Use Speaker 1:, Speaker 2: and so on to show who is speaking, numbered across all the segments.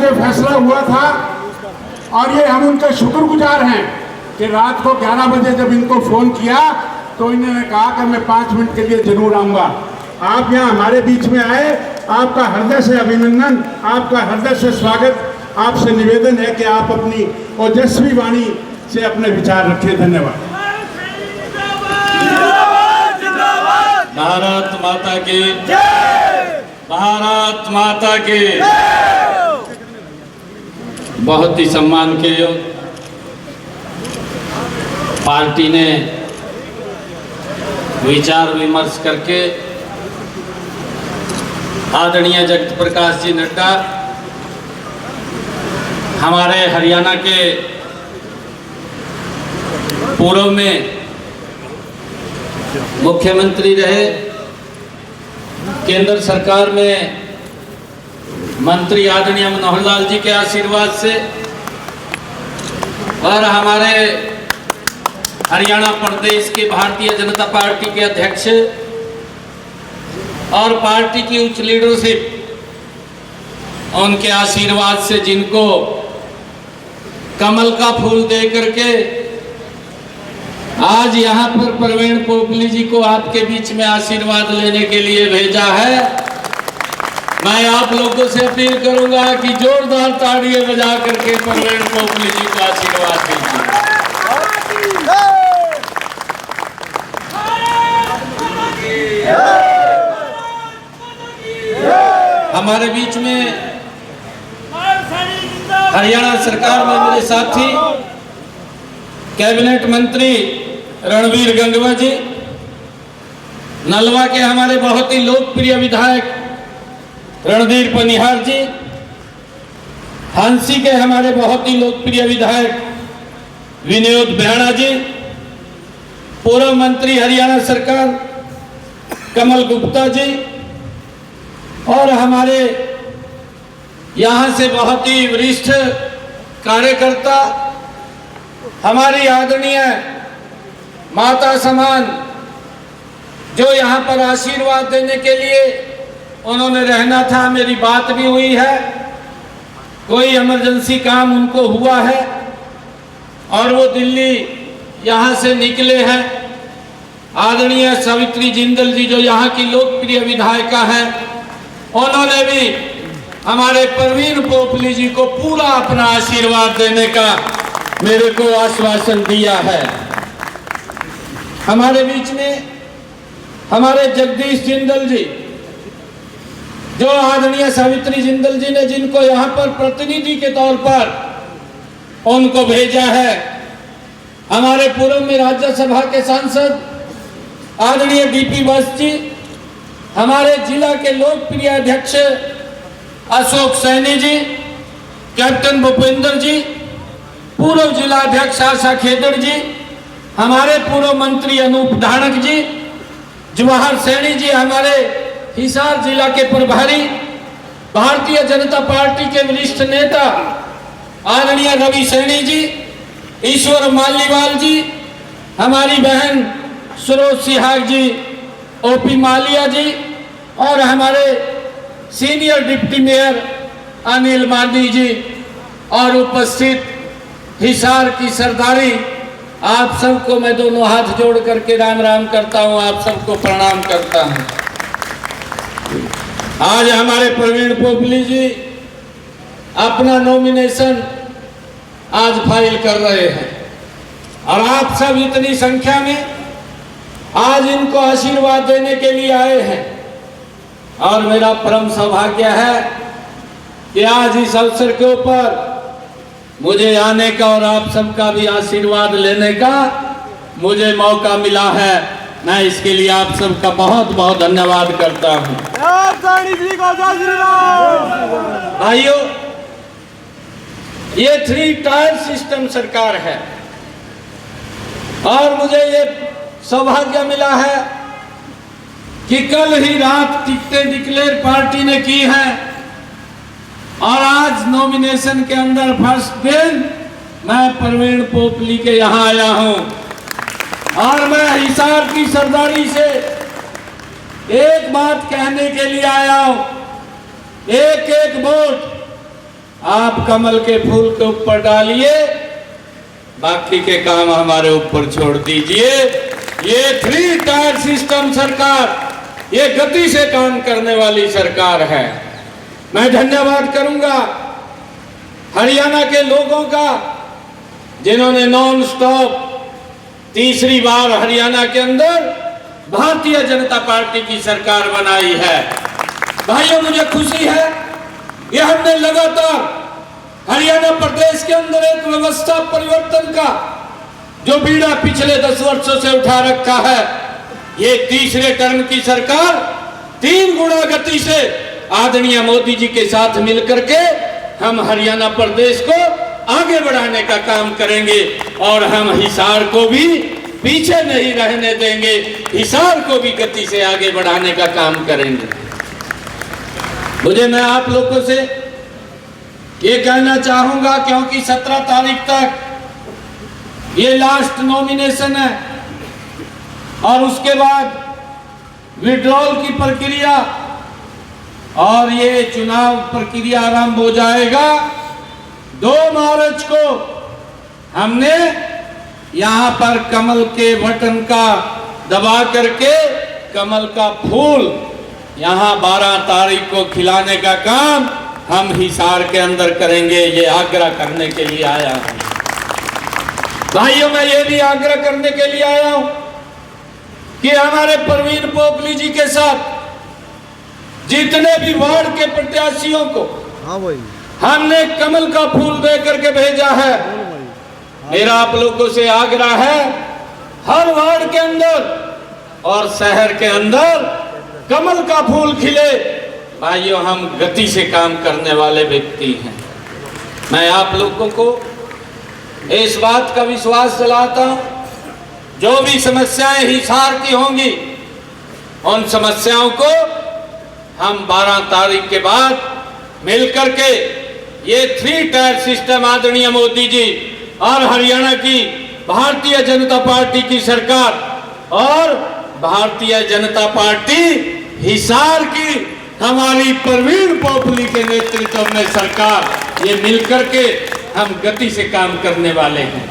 Speaker 1: बजे फैसला हुआ था और ये हम उनके शुक्रगुजार हैं कि रात को 11 बजे जब इनको फ़ोन किया तो इन्होंने कहा कि मैं 5 मिनट के लिए जरूर आऊँगा। आप यहाँ हमारे बीच में आए, आपका हृदय से अभिनंदन, आपका हृदय से स्वागत। आपसे निवेदन है कि आप अपनी ओजस्वी वाणी से अपने विचार रखें। धन्यवाद।
Speaker 2: भारत माता की जय, भारत माता की बहुत ही सम्मान के योग पार्टी ने विचार विमर्श करके आदरणीय जगत प्रकाश जी नड्डा हमारे हरियाणा के पूर्व में मुख्यमंत्री रहे, केंद्र सरकार में मंत्री आदरणीय मनोहर लाल जी के आशीर्वाद से और हमारे हरियाणा प्रदेश के भारतीय जनता पार्टी के अध्यक्ष और पार्टी की उच्च लीडरशिप उनके आशीर्वाद से जिनको कमल का फूल दे करके आज यहाँ पर प्रवीण पोपली जी को आपके बीच में आशीर्वाद लेने के लिए भेजा है, मैं आप लोगों से अपील करूंगा कि जोरदार ताड़ियां बजा करके प्रवीण पोपली जी को आशीर्वाद दीजिए। हमारे बीच में हरियाणा सरकार में मेरे साथी कैबिनेट मंत्री रणवीर गंगवा जी, नलवा के हमारे बहुत ही लोकप्रिय विधायक रणधीर पनिहार जी, हांसी के हमारे बहुत ही लोकप्रिय विधायक विनोद बेहड़ा जी, पूर्व मंत्री हरियाणा सरकार कमल गुप्ता जी और हमारे यहाँ से बहुत ही वरिष्ठ कार्यकर्ता हमारी आदरणीय माता समान जो यहाँ पर आशीर्वाद देने के लिए उन्होंने रहना था। मेरी बात भी हुई है, कोई इमरजेंसी काम उनको हुआ है और वो दिल्ली यहाँ से निकले हैं। आदरणीय सावित्री जिंदल जी जो यहाँ की लोकप्रिय विधायिका हैं, उन्होंने भी हमारे प्रवीण पोपली जी को पूरा अपना आशीर्वाद देने का मेरे को आश्वासन दिया है। हमारे बीच में हमारे जगदीश जिंदल जी जो आदरणीय सावित्री जिंदल जी ने जिनको यहाँ पर प्रतिनिधि के तौर पर उनको भेजा है, हमारे पूर्व में राज्यसभा के सांसद आदरणीय डीपी बस जी, हमारे जिला के लोकप्रिय अध्यक्ष अशोक सैनी जी, कैप्टन भूपेंद्र जी, पूर्व जिला अध्यक्ष आशा खेदड़ जी, हमारे पूर्व मंत्री अनूप धानक जी, जवाहर सैनी जी, हमारे हिसार जिला के प्रभारी, भारतीय जनता पार्टी के वरिष्ठ नेता आदरणीय रवि सैनी जी, ईश्वर मालीवाल जी, हमारी बहन सरोज सिहाग जी, ओपी मालिया जी और हमारे सीनियर डिप्टी मेयर अनिल मानी जी और उपस्थित हिसार की सरदारी, आप सबको मैं दोनों हाथ जोड़ करके राम राम करता हूं, आप सबको प्रणाम करता हूं। आज हमारे प्रवीण पोपली जी अपना नॉमिनेशन आज फाइल कर रहे हैं और आप सब इतनी संख्या में आज इनको आशीर्वाद देने के लिए आए हैं और मेरा परम सौभाग्य है कि आज इस अवसर के ऊपर मुझे आने का और आप सबका भी आशीर्वाद लेने का मुझे मौका मिला है। मैं इसके लिए आप सबका बहुत बहुत धन्यवाद करता हूं। भाइयों, ये 3 टायर सिस्टम सरकार है और मुझे ये सौभाग्य मिला है कि कल ही रात टिकटें डिक्लेयर पार्टी ने की है और आज नॉमिनेशन के अंदर फर्स्ट दिन मैं प्रवीण पोपली के यहाँ आया हूं और मैं हिसार की सरदारी से एक बात कहने के लिए आया हूं, एक एक वोट आप कमल के फूल के ऊपर डालिए, बाकी के काम हमारे ऊपर छोड़ दीजिए। ये 3 टायर सिस्टम सरकार, ये गति से काम करने वाली सरकार है। मैं धन्यवाद करूंगा हरियाणा के लोगों का, जिन्होंने नॉन स्टॉप तीसरी बार हरियाणा के अंदर भारतीय जनता पार्टी की सरकार बनाई है। भाइयों, मुझे खुशी है, ये हमने लगातार हरियाणा प्रदेश के अंदर एक व्यवस्था परिवर्तन का जो बीड़ा पिछले 10 वर्षों से उठा रखा है, ये तीसरे टर्म की सरकार 3 गुना गति से आदरणीय मोदी जी के साथ मिलकर के हम हरियाणा प्रदेश को आगे बढ़ाने का काम करेंगे और हम हिसार को भी पीछे नहीं रहने देंगे, हिसार को भी गति से आगे बढ़ाने का काम करेंगे। मैं आप लोगों से ये कहना चाहूंगा, क्योंकि 17 तारीख तक ये लास्ट नॉमिनेशन है और उसके बाद विड्रॉल की प्रक्रिया और ये चुनाव प्रक्रिया आरंभ हो जाएगा। 2 मार्च को हमने यहाँ पर कमल के बटन का दबा करके कमल का फूल यहाँ 12 तारीख को खिलाने का काम हम हिसार के अंदर करेंगे। ये आग्रह करने के लिए आया हूँ भाइयों, मैं ये भी आग्रह करने के लिए आया हूँ कि हमारे प्रवीण पोपली जी के साथ जितने भी वार्ड के प्रत्याशियों को हमने कमल का फूल दे करके भेजा है। मेरा आप लोगों से आग्रह है, हर वार्ड के अंदर और शहर के अंदर कमल का फूल खिले। भाइयों, हम गति से काम करने वाले व्यक्ति हैं। मैं आप लोगों को इस बात का विश्वास दिलाता हूं, जो भी समस्याएं हिसार की होंगी उन समस्याओं को हम 12 तारीख के बाद मिलकर के ये 3 टायर सिस्टम आदरणीय मोदी जी और हरियाणा की भारतीय जनता पार्टी की सरकार और भारतीय जनता पार्टी हिसार की हमारी प्रवीण पोपली के नेतृत्व में सरकार, ये मिलकर के हम गति से काम करने वाले हैं।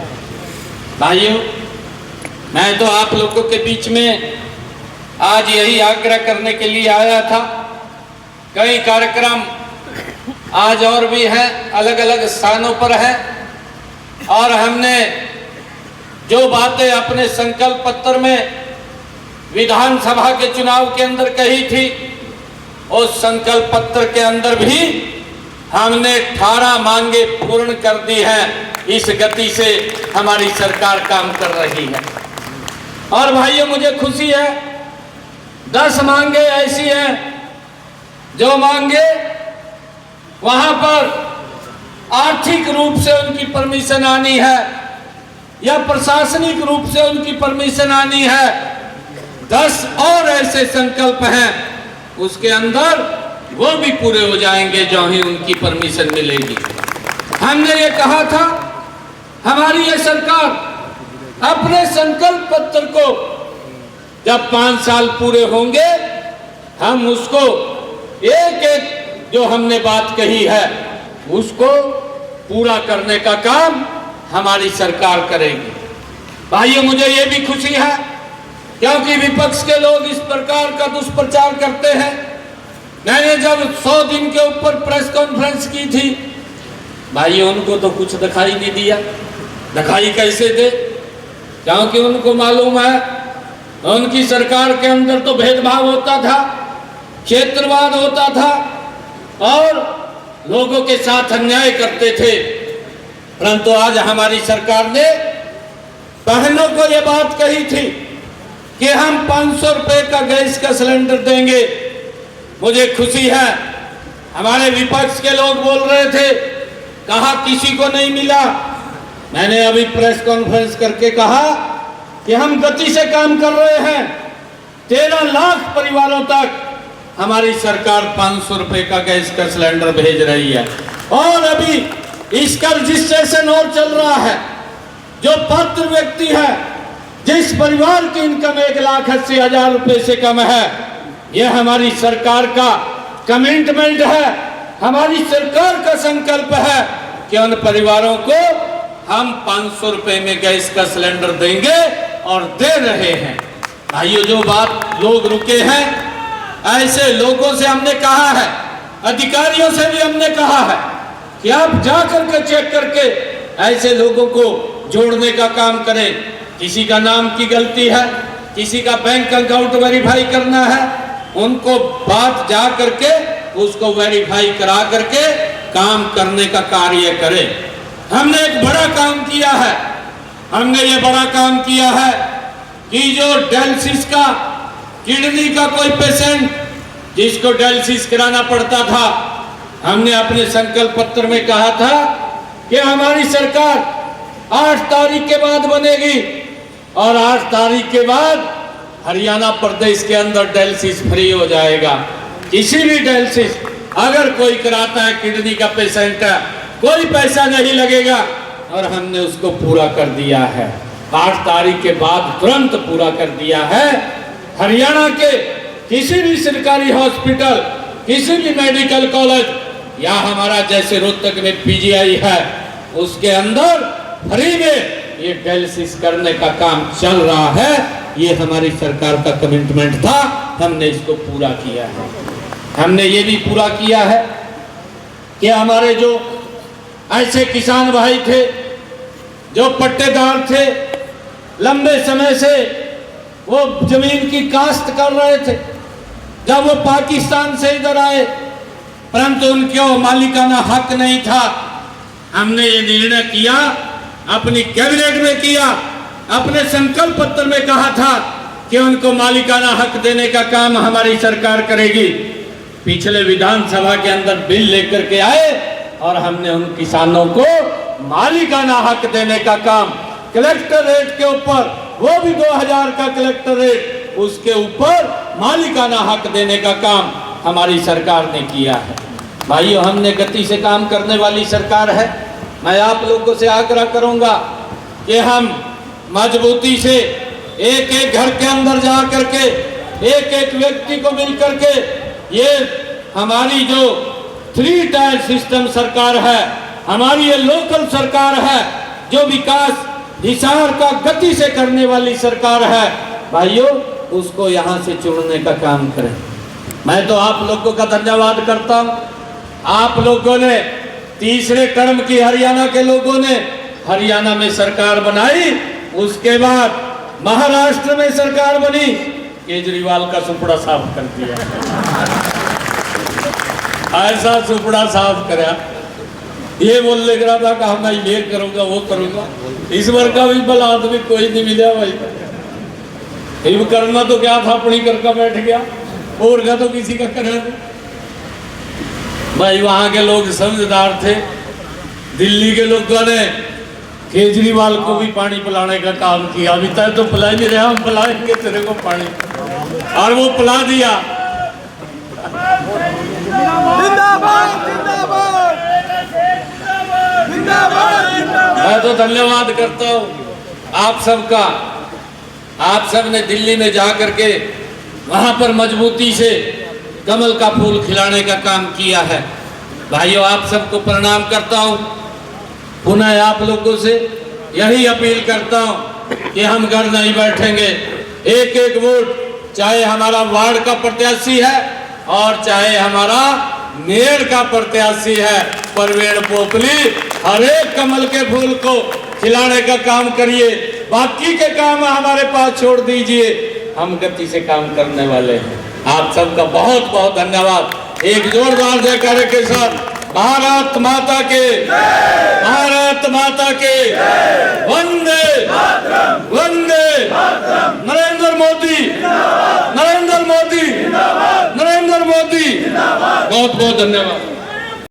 Speaker 2: भाइयों, मैं तो आप लोगों के बीच में आज यही आग्रह करने के लिए आया था। कई कार्यक्रम आज और भी हैं, अलग अलग स्थानों पर हैं और हमने जो बातें अपने संकल्प पत्र में विधानसभा के चुनाव के अंदर कही थी, उस संकल्प पत्र के अंदर भी हमने 18 मांगे पूर्ण कर दी हैं। इस गति से हमारी सरकार काम कर रही है। और भाइयों, मुझे खुशी है, 10 मांगे ऐसी हैं जो मांगे वहां पर आर्थिक रूप से उनकी परमिशन आनी है या प्रशासनिक रूप से उनकी परमिशन आनी है। 10 और ऐसे संकल्प हैं, उसके अंदर वो भी पूरे हो जाएंगे जो ही उनकी परमिशन मिलेगी। हमने ये कहा था, हमारी ये सरकार अपने संकल्प पत्र को जब 5 साल पूरे होंगे, हम उसको एक एक जो हमने बात कही है उसको पूरा करने का काम हमारी सरकार करेगी। भाइयों, मुझे ये भी खुशी है, क्योंकि विपक्ष के लोग इस प्रकार का दुष्प्रचार करते हैं। मैंने जब 100 दिन के ऊपर प्रेस कॉन्फ्रेंस की थी, भाइयों उनको तो कुछ दिखाई नहीं दिया। दिखाई कैसे दे? क्योंकि उनको मालूम है उनकी सरकार के अंदर तो भेदभाव होता था, क्षेत्रवाद होता था और लोगों के साथ अन्याय करते थे। परंतु आज हमारी सरकार ने बहनों को ये बात कही थी कि हम 500 रुपए का गैस का सिलेंडर देंगे। मुझे खुशी है, हमारे विपक्ष के लोग बोल रहे थे, कहा किसी को नहीं मिला। मैंने अभी प्रेस कॉन्फ्रेंस करके कहा कि हम गति से काम कर रहे हैं। 13 लाख परिवारों तक हमारी सरकार 500 रुपए का गैस का सिलेंडर भेज रही है और अभी इसका रजिस्ट्रेशन और चल रहा है। जो पात्र व्यक्ति है, जिस परिवार की इनकम 1,80,000 रुपए से कम है, यह हमारी सरकार का कमिटमेंट है, हमारी सरकार का संकल्प है कि उन परिवारों को हम 500 रुपए में गैस का सिलेंडर देंगे और दे रहे हैं। भाइयों, जो बात लोग रुके हैं, ऐसे लोगों से हमने कहा है, अधिकारियों से भी हमने कहा है कि आप जा करके चेक करके ऐसे लोगों को जोड़ने का काम करें। किसी का नाम की गलती है, किसी का बैंक अकाउंट वेरीफाई करना है, उनको बात जा करके उसको वेरीफाई करा करके काम करने का कार्य करें। हमने एक बड़ा काम किया है, हमने ये बड़ा काम किया है कि जो डायलिसिस का, किडनी का कोई पेशेंट जिसको डायलिसिस कराना पड़ता था, हमने अपने संकल्प पत्र में कहा था कि हमारी सरकार 8 तारीख के बाद बनेगी और 8 तारीख के बाद हरियाणा प्रदेश के अंदर डायलिसिस फ्री हो जाएगा। किसी भी डायलिसिस अगर कोई कराता है, किडनी का पेशेंट है, कोई पैसा नहीं लगेगा और हमने उसको पूरा कर दिया है। 8 तारीख के बाद तुरंत पूरा कर दिया है। हरियाणा के किसी भी सरकारी हॉस्पिटल, किसी भी मेडिकल कॉलेज या हमारा जैसे रोहतक में पीजीआई है, उसके अंदर फ्री में ये डायलिसिस करने का काम चल रहा है। ये हमारी सरकार का कमिटमेंट था, हमने इसको पूरा किया है। हमने ये भी पूरा किया है कि हमारे जो ऐसे किसान भाई थे जो पट्टेदार थे, लंबे समय से वो जमीन की काश्त कर रहे थे, जब वो पाकिस्तान से इधर आए परंतु उनको मालिकाना हक नहीं था, हमने ये निर्णय किया, अपनी कैबिनेट में किया, अपने संकल्प पत्र में कहा था कि उनको मालिकाना हक देने का काम हमारी सरकार करेगी। पिछले विधानसभा के अंदर बिल लेकर के आए और हमने उन किसानों को मालिकाना हक देने का काम कलेक्टर रेट के ऊपर, वो भी 2000 का कलेक्टर रेट, उसके ऊपर मालिकाना हक देने का काम हमारी सरकार ने किया है। भाइयों, हमने गति से काम करने वाली सरकार है। मैं आप लोगों से आग्रह करूंगा कि हम मजबूती से एक एक घर के अंदर जा करके एक एक व्यक्ति को मिल करके, ये हमारी जो 3 टायर सिस्टम सरकार है, हमारी ये लोकल सरकार है, जो विकास हिसार का गति से करने वाली सरकार है, भाइयों उसको यहाँ से चुनने का काम करें। मैं तो आप लोगों का धन्यवाद करता हूँ। आप लोगों ने तीसरे टर्म की हरियाणा के लोगों ने हरियाणा में सरकार बनाई, उसके बाद महाराष्ट्र में सरकार बनी, केजरीवाल का सुपड़ा साफ कर दिया। ऐसा सुपड़ा साफ करा, ये बोल लग रहा था कि मैं ये करूंगा वो करूंगा। इस बार का भी भला आदमी कोई नहीं मिला भाई। इब करना तो क्या था, अपनी करके बैठ गया, और का तो किसी का करा नहीं। भाई वहां के लोग समझदार थे। दिल्ली के लोगों ने केजरीवाल को भी पानी पिलाने का काम किया। अभी तक तो पिला नहीं रहा, हम पिलाएंगे तेरे को पानी, और वो पिला दिया। मैं तो धन्यवाद करता हूँ आप सबका। आप सब ने दिल्ली में जा करके वहां पर मजबूती से कमल का फूल खिलाने का काम किया है। भाइयों, आप सबको प्रणाम करता हूँ। पुनः आप लोगों से यही अपील करता हूँ कि हम घर नहीं बैठेंगे। एक एक वोट, चाहे हमारा वार्ड का प्रत्याशी है और चाहे हमारा मेयर का प्रत्याशी है, परवेण पोपली, हर एक कमल के फूल को खिलाने का काम करिए। बाकी के काम हमारे पास छोड़ दीजिए, हम गति से काम करने वाले हैं। आप सबका बहुत बहुत धन्यवाद। एक जोरदार जयकारे के साथ भारत माता के, भारत माता के, वंदे वंदे, नरेंद्र मोदी, नरेंद्र मोदी, नरेंद्र मोदी। बहुत बहुत धन्यवाद।